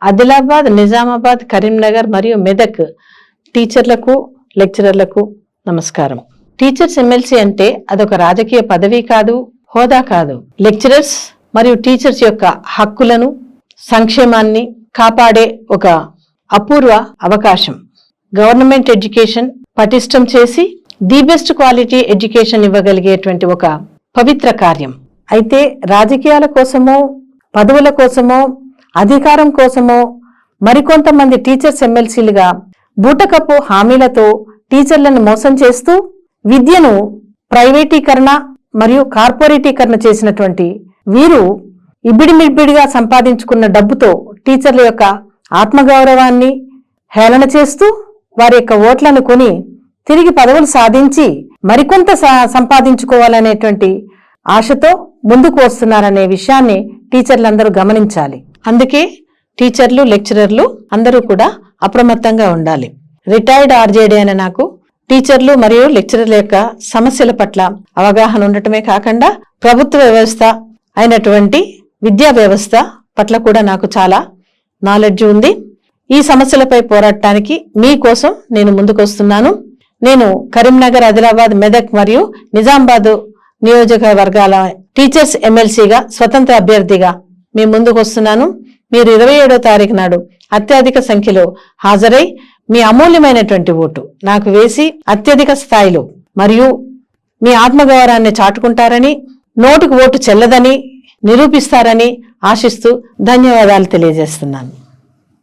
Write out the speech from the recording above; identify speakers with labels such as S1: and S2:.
S1: ఆదిలాబాద్, నిజామాబాద్, కరీంనగర్ మరియు మెదక్ టీచర్లకు, లెక్చరర్లకు నమస్కారం. టీచర్స్ ఎమ్మెల్సీ అంటే అదొక రాజకీయ పదవి కాదు, హోదా కాదు. లెక్చరర్స్ మరియు టీచర్స్ యొక్క హక్కులను, సంక్షేమాన్ని కాపాడే ఒక అపూర్వ అవకాశం. గవర్నమెంట్ ఎడ్యుకేషన్ పటిష్టం చేసి ది బెస్ట్ క్వాలిటీ ఎడ్యుకేషన్ ఇవ్వగలిగేటువంటి ఒక పవిత్ర కార్యం. అయితే రాజకీయాల కోసమో, పదవుల కోసమో, అధికారం కోసమో మరికొంతమంది టీచర్స్ ఎమ్మెల్సీలుగా బూటకపు హామీలతో టీచర్లను మోసం చేస్తూ విద్యను ప్రైవేటీకరణ మరియు కార్పొరేటీకరణ చేసినటువంటి వీరు ఇబ్బిడిమిబ్బిడిగా సంపాదించుకున్న డబ్బుతో టీచర్ల యొక్క ఆత్మగౌరవాన్ని హేళన చేస్తూ వారి యొక్క ఓట్లను కొని తిరిగి పదవులు సాధించి మరికొంత సంపాదించుకోవాలనేటువంటి ఆశతో ముందుకు వస్తున్నారనే విషయాన్ని టీచర్లందరూ గమనించాలి. అందుకే టీచర్లు, లెక్చరర్లు అందరూ కూడా అప్రమత్తంగా ఉండాలి. రిటైర్డ్ ఆర్జేడీ అయిన నాకు టీచర్లు మరియు లెక్చరర్ల యొక్క సమస్యల పట్ల అవగాహన ఉండటమే కాకుండా ప్రభుత్వ వ్యవస్థ అయినటువంటి విద్యా వ్యవస్థ పట్ల కూడా నాకు చాలా నాలెడ్జ్ ఉంది. ఈ సమస్యలపై పోరాడటానికి మీకోసం నేను ముందుకొస్తున్నాను. నేను కరీంనగర్, ఆదిలాబాద్, మెదక్ మరియు నిజామాబాద్ నియోజకవర్గాల టీచర్స్ ఎమ్మెల్సీగా స్వతంత్ర అభ్యర్థిగా మీ ముందుకు వస్తున్నాను. మీరు 27వ తారీఖు నాడు అత్యధిక సంఖ్యలో హాజరై మీ అమూల్యమైనటువంటి ఓటు నాకు వేసి అత్యధిక స్థాయిలో మరియు మీ ఆత్మగౌరవాన్ని చాటుకుంటారని, నోటుకు ఓటు చెల్లదని నిరూపిస్తారని ఆశిస్తూ ధన్యవాదాలు తెలియజేస్తున్నాను.